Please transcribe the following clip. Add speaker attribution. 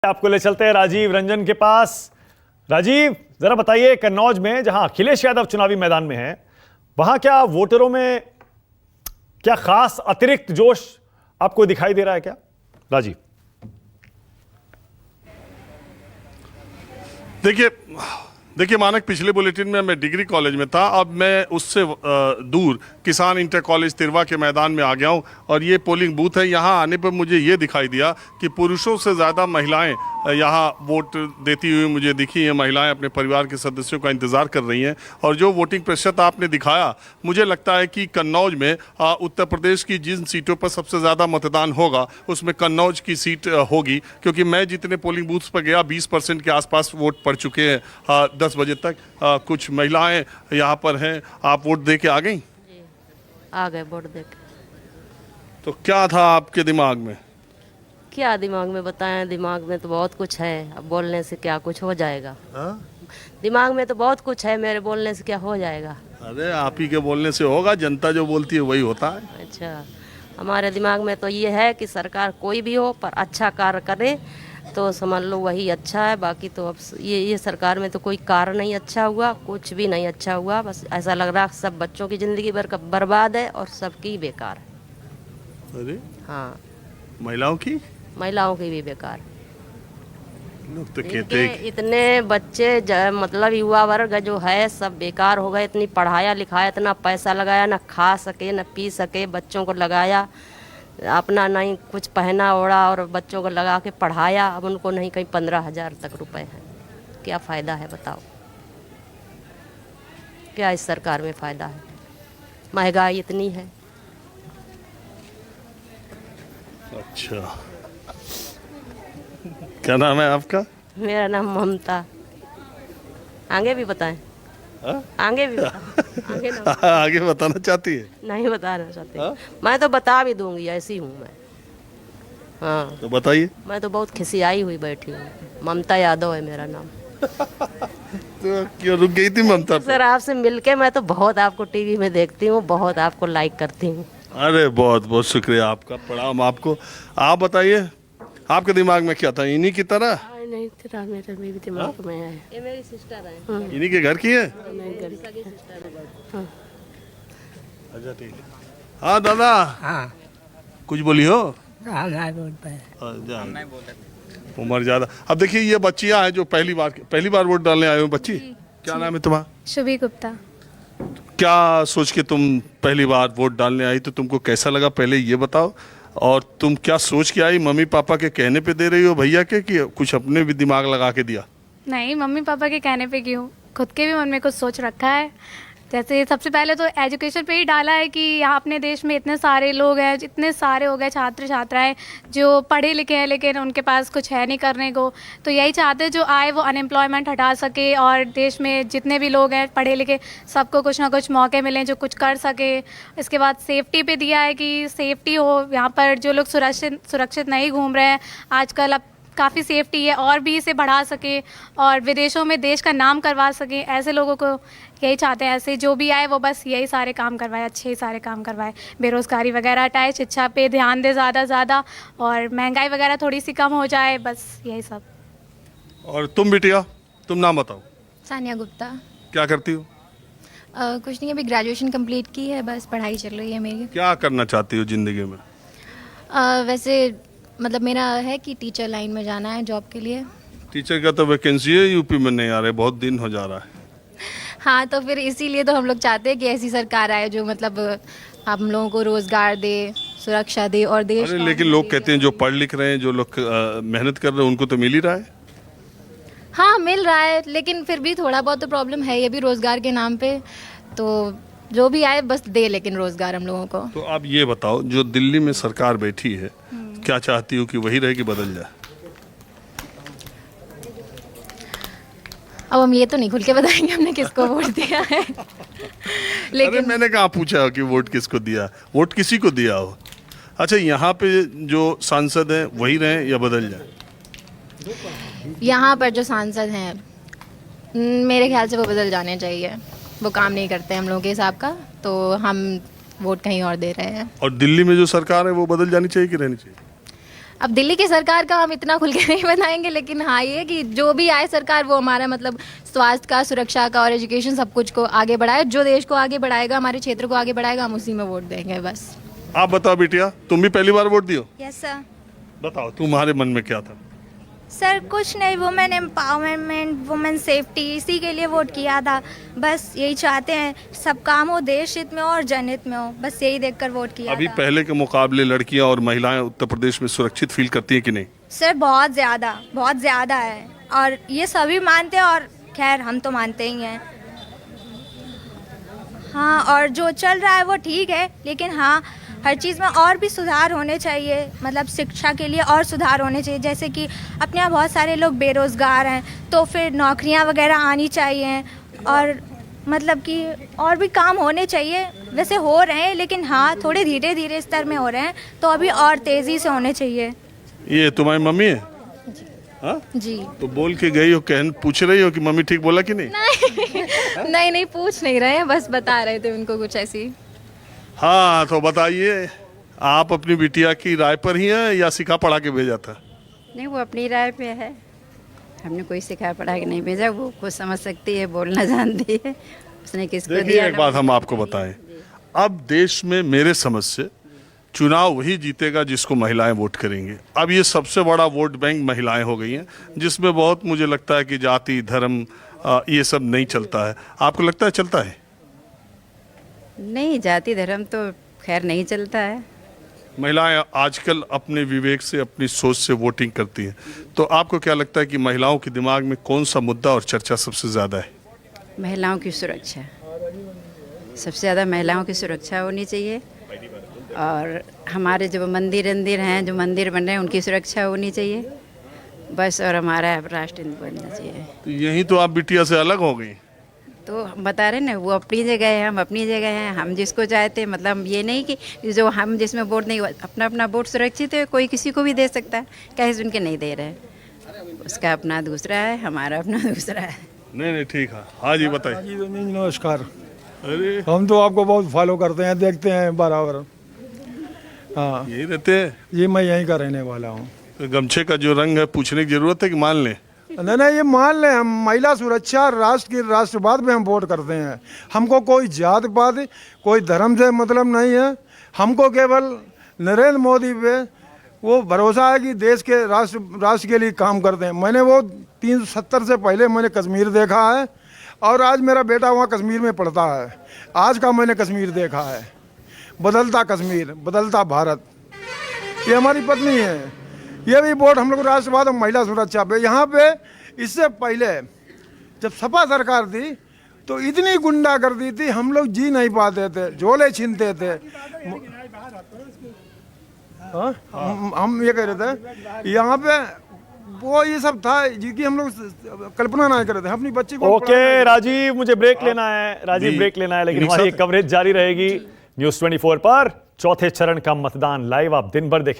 Speaker 1: आपको ले चलते हैं राजीव रंजन के पास। राजीव, जरा बताइए, कन्नौज में जहां अखिलेश यादव चुनावी मैदान में हैं, वहां क्या वोटरों में क्या खास अतिरिक्त जोश आपको दिखाई दे रहा है क्या राजीव?
Speaker 2: देखिए मानक, पिछले बुलेटिन में मैं डिग्री कॉलेज में था, अब मैं उससे दूर किसान इंटर कॉलेज तिरवा के मैदान में आ गया हूं और ये पोलिंग बूथ है। यहां आने पर मुझे ये दिखाई दिया कि पुरुषों से ज़्यादा महिलाएं यहां वोट देती हुई मुझे दिखी हैं। महिलाएं अपने परिवार के सदस्यों का इंतज़ार कर रही हैं और जो वोटिंग प्रतिशत आपने दिखाया, मुझे लगता है कि कन्नौज में उत्तर प्रदेश की जिन सीटों पर सबसे ज़्यादा मतदान होगा उसमें कन्नौज की सीट होगी, क्योंकि मैं जितने पोलिंग बूथ्स पर गया 20% के आसपास वोट पड़ चुके हैं 10 बजे तक। कुछ महिलाएं यहाँ पर हैं। आप वोट दे के आ गई?
Speaker 3: जी, आ गए वोट दे के।
Speaker 2: तो क्या था आपके दिमाग में?
Speaker 3: क्या दिमाग में बताएं, दिमाग में तो बहुत कुछ है, अब बोलने से क्या कुछ हो जाएगा। दिमाग में तो बहुत कुछ है, मेरे बोलने से क्या हो जाएगा।
Speaker 2: अरे आप ही के बोलने से होगा, जनता जो बोलती है वही होता है।
Speaker 3: अच्छा, हमारे दिमाग में तो ये है कि सरकार कोई भी हो पर अच्छा कार्य करे तो समझ लो वही अच्छा है। बाकी तो अब ये सरकार में तो कोई कार्य नहीं अच्छा हुआ, कुछ भी नहीं अच्छा हुआ। बस ऐसा लग रहा है सब बच्चों की ज़िंदगी बर्बाद है और सबकी बेकार है।
Speaker 2: अरे
Speaker 3: हाँ,
Speaker 2: महिलाओं की
Speaker 3: भी बेकार।
Speaker 2: लोग तो कहते हैं कि
Speaker 3: इतने बच्चे मतलब युवा वर्ग जो है सब बेकार हो गए। इतनी पढ़ाया लिखाया, इतना पैसा लगाया, ना खा सके ना पी सके, बच्चों को लगाया, अपना नहीं कुछ पहना ओढ़ा और बच्चों को लगा के पढ़ाया। अब उनको नहीं कहीं 15,000 तक रुपए हैं। क्या फ़ायदा है बताओ? क्या इस सरकार में फ़ायदा है? महंगाई इतनी है।
Speaker 2: अच्छा, क्या नाम है आपका?
Speaker 3: मेरा नाम ममता। आगे भी बताएं? आगे भी आगे ना
Speaker 2: आगे बताना चाहती है?
Speaker 3: नहीं बताना चाहती। मैं तो बता भी दूंगी, ऐसी हूँ मैं। हाँ,
Speaker 2: तो बताइए।
Speaker 3: मैं तो बहुत खिसियाई हुई बैठी हूँ। ममता यादव है मेरा नाम।
Speaker 2: तो क्यों रुक गई थी ममता पे?
Speaker 3: सर, आपसे मिलके मैं तो बहुत आपको टीवी में देखती हूँ, बहुत आपको लाइक करती हूँ।
Speaker 2: अरे बहुत बहुत शुक्रिया आपका, प्रणाम आपको। आप बताइए, आपके दिमाग में क्या था? इन्हीं की तरह?
Speaker 3: नहीं तेरा मेरे भी दिमाग में है। ये मेरी सिस्टर है।
Speaker 2: इन्हीं के घर की है?
Speaker 3: हाँ।
Speaker 2: अच्छा ठीक है। हाँ दादा,
Speaker 4: हाँ,
Speaker 2: कुछ बोली हो?
Speaker 4: नहीं बोल पाए।
Speaker 2: उम्र ज्यादा। अब देखिए ये बच्चियां हैं जो पहली बार वोट डालने आए हो। बच्ची, क्या नाम है तुम्हारा?
Speaker 5: शुभी गुप्ता।
Speaker 2: क्या सोच के तुम पहली बार वोट डालने आई, तो तुमको कैसा लगा पहले ये बताओ। और तुम क्या सोच के आई? मम्मी पापा के कहने पे दे रही हो भैया के, कि कुछ अपने भी दिमाग लगा के दिया?
Speaker 5: नहीं, मम्मी पापा के कहने पे क्यों, खुद के भी मन में कुछ सोच रखा है। जैसे सबसे पहले तो एजुकेशन पे ही डाला है कि यहाँ अपने देश में इतने सारे लोग हैं, इतने सारे हो गए छात्र छात्राएं जो पढ़े लिखे हैं लेकिन उनके पास कुछ है नहीं करने को। तो यही चाहते हैं जो आए वो अनएम्प्लॉयमेंट हटा सके और देश में जितने भी लोग हैं पढ़े लिखे सबको कुछ ना कुछ मौके मिलें जो कुछ कर सके। इसके बाद सेफ्टी पे दिया है कि सेफ्टी हो, यहाँ पर जो लोग सुरक्षित नहीं घूम रहे हैं आजकल, अब काफ़ी सेफ्टी है और भी इसे बढ़ा सके और विदेशों में देश का नाम करवा सके। ऐसे लोगों को यही चाहते हैं, ऐसे जो भी आए वो बस यही सारे काम करवाए, अच्छे ही सारे काम करवाए, बेरोज़गारी वगैरह हटाए, शिक्षा पे ध्यान दे ज़्यादा और महंगाई वगैरह थोड़ी सी कम हो जाए, बस यही सब।
Speaker 2: और तुम बिटिया, तुम नाम बताओ।
Speaker 6: सानिया गुप्ता।
Speaker 2: क्या करती हो?
Speaker 6: कुछ नहीं, अभी ग्रेजुएशन कंप्लीट की है, बस पढ़ाई चल रही है मेरी।
Speaker 2: क्या करना चाहती हो जिंदगी में?
Speaker 6: वैसे मतलब मेरा है कि टीचर लाइन में जाना है जॉब के लिए।
Speaker 2: टीचर का तो वैकेंसी है यूपी में नहीं आ रहे, बहुत दिन हो जा रहा है।
Speaker 6: हाँ, तो फिर इसीलिए तो हम लोग चाहते हैं कि ऐसी सरकार आए जो मतलब हम लोगों को रोज़गार दे, सुरक्षा दे और देश।
Speaker 2: अरे लेकिन लोग कहते हैं जो पढ़ लिख रहे हैं, जो लोग मेहनत कर रहे हैं, उनको तो मिल ही रहा है।
Speaker 6: हाँ, मिल रहा है, लेकिन फिर भी थोड़ा बहुत तो प्रॉब्लम है ये भी रोज़गार के नाम पे। तो जो भी आए बस दे लेकिन रोज़गार हम लोगों को।
Speaker 2: तो आप ये बताओ, जो दिल्ली में सरकार बैठी है, क्या चाहती हो कि वही रहे कि बदल जाए?
Speaker 6: अब हम ये तो नहीं खुल के बताएंगे हमने किसको वोट दिया है।
Speaker 2: लेकिन अरे मैंने कहाँ पूछा कि वोट किसको दिया, वोट किसी को दिया हो। अच्छा, यहाँ पे जो सांसद हैं वही रहे या बदल जाए?
Speaker 6: यहाँ पर जो सांसद हैं मेरे ख्याल से वो बदल जाने चाहिए, वो काम नहीं करते हम लोगों के हिसाब का, तो हम वोट कहीं और दे रहे हैं।
Speaker 2: और दिल्ली में जो सरकार है वो बदल जानी चाहिए कि रहनी चाहिए?
Speaker 6: अब दिल्ली की सरकार का हम इतना खुल के नहीं बताएंगे, लेकिन हाँ ये कि जो भी आए सरकार वो हमारा मतलब स्वास्थ्य का, सुरक्षा का और एजुकेशन सब कुछ को आगे बढ़ाए। जो देश को आगे बढ़ाएगा, हमारे क्षेत्र को आगे बढ़ाएगा, हम उसी में वोट देंगे बस।
Speaker 2: आप बताओ बिटिया, तुम भी पहली बार वोट दियो?
Speaker 4: Yes sir.
Speaker 2: बताओ तुम्हारे मन में क्या था?
Speaker 4: सर कुछ नहीं, वुमेन एम्पावरमेंट, वुमेन सेफ्टी, इसी के लिए वोट किया था। बस यही चाहते हैं सब काम हो देश हित में और जनहित में हो, बस यही देखकर वोट किया
Speaker 2: अभी
Speaker 4: था।
Speaker 2: पहले के मुकाबले लड़कियां और महिलाएं उत्तर प्रदेश में सुरक्षित फील करती हैं कि नहीं?
Speaker 4: सर बहुत ज़्यादा है और ये सभी मानते हैं और खैर हम तो मानते ही हैं। हाँ, और जो चल रहा है वो ठीक है, लेकिन हाँ हर चीज़ में और भी सुधार होने चाहिए। मतलब शिक्षा के लिए और सुधार होने चाहिए, जैसे कि अपने यहाँ बहुत सारे लोग बेरोज़गार हैं तो फिर नौकरियाँ वगैरह आनी चाहिए और मतलब कि और भी काम होने चाहिए। वैसे हो रहे हैं लेकिन हाँ थोड़े धीरे धीरे स्तर में हो रहे हैं, तो अभी और तेज़ी से होने चाहिए।
Speaker 2: ये तुम्हारी मम्मी है? हाँ?
Speaker 6: जी
Speaker 2: तो बोल के गई हो, कहन पूछ रही हो कि मम्मी ठीक बोला कि नहीं?
Speaker 6: नहीं पूछ नहीं रहे हैं, बस बता रहे थे उनको कुछ ऐसी।
Speaker 2: हाँ तो बताइए, आप अपनी बिटिया की राय पर ही हैं या सिखा पढ़ा के भेजा था?
Speaker 7: नहीं, वो अपनी राय पे है। हमने कोई सिखा पढ़ा के नहीं भेजा, वो खुद समझ सकती है, बोलना जानती है, उसने किसको
Speaker 2: देखिए
Speaker 7: दिया।
Speaker 2: एक बात हम आपको बताएं, अब देश में मेरे समझ से चुनाव वही जीतेगा जिसको महिलाएं वोट करेंगे। अब ये सबसे बड़ा वोट बैंक महिलाएं हो गई हैं, जिसमें बहुत मुझे लगता है कि जाति धर्म ये सब नहीं चलता है। आपको लगता है चलता है?
Speaker 7: नहीं, जाति धर्म तो खैर नहीं चलता है।
Speaker 2: महिलाएं आजकल अपने विवेक से, अपनी सोच से वोटिंग करती हैं, तो आपको क्या लगता है कि महिलाओं के दिमाग में कौन सा मुद्दा और चर्चा सबसे ज़्यादा है?
Speaker 7: महिलाओं की सुरक्षा, सबसे ज़्यादा महिलाओं की सुरक्षा होनी चाहिए। और हमारे जो मंदिर हैं, जो मंदिर बन रहे हैं, उनकी सुरक्षा होनी चाहिए बस। और हमारा राष्ट्र हिंदू बनना चाहिए।
Speaker 2: तो यही तो आप बिटिया से अलग हो गई।
Speaker 7: तो हम बता रहे ना, वो अपनी जगह है, हम अपनी जगह हैं। हम जिसको चाहते, मतलब ये नहीं कि जो हम जिसमें वोट नहीं, अपना अपना वोट सुरक्षित है, कोई किसी को भी दे सकता है। कैसे उनके नहीं दे रहे, उसका अपना दूसरा है, हमारा अपना दूसरा है।
Speaker 2: नहीं ठीक है। हाँ जी बताइए।
Speaker 8: जी नमस्कार।
Speaker 2: अरे
Speaker 8: हम तो आपको बहुत फॉलो करते हैं, देखते हैं बराबर। हाँ
Speaker 2: यही रहते हैं?
Speaker 8: जी, मैं यहीं का रहने वाला हूँ।
Speaker 2: तो गमछे का जो रंग है, पूछने की जरूरत है कि मान लें?
Speaker 8: नहीं, ये मान लें, हम महिला सुरक्षा, राष्ट्र की राष्ट्रवाद पे हम वोट करते हैं। हमको कोई जात पात, कोई धर्म से मतलब नहीं है। हमको केवल नरेंद्र मोदी पे वो भरोसा है कि देश के राष्ट्र के लिए काम करते हैं। मैंने वो 370 से पहले मैंने कश्मीर देखा है और आज मेरा बेटा वहाँ कश्मीर में पढ़ता है। आज का मैंने कश्मीर देखा है, बदलता कश्मीर, बदलता भारत। ये हमारी पत्नी है। ये भी वोट हम लोग राष्ट्रवाद और महिला सुरक्षा पे। यहाँ पे इससे पहले जब सपा सरकार थी तो इतनी गुंडागर्दी थी, हम लोग जी नहीं पाते थे, झोले छीनते थे। हाँ? हम ये कह रहे थे यहाँ पे वो ये सब था जिसकी हम लोग कल्पना नहीं कर रहे थे। अपनी बच्ची को
Speaker 1: ओके राजीव, मुझे ब्रेक लेना है। राजीव
Speaker 2: जी।
Speaker 1: ब्रेक लेना है, लेकिन
Speaker 2: एक
Speaker 1: हमारी
Speaker 2: साथ-
Speaker 1: कवरेज जारी रहेगी। न्यूज़ 24 पर चौथे चरण का मतदान लाइव आप दिन भर देखें।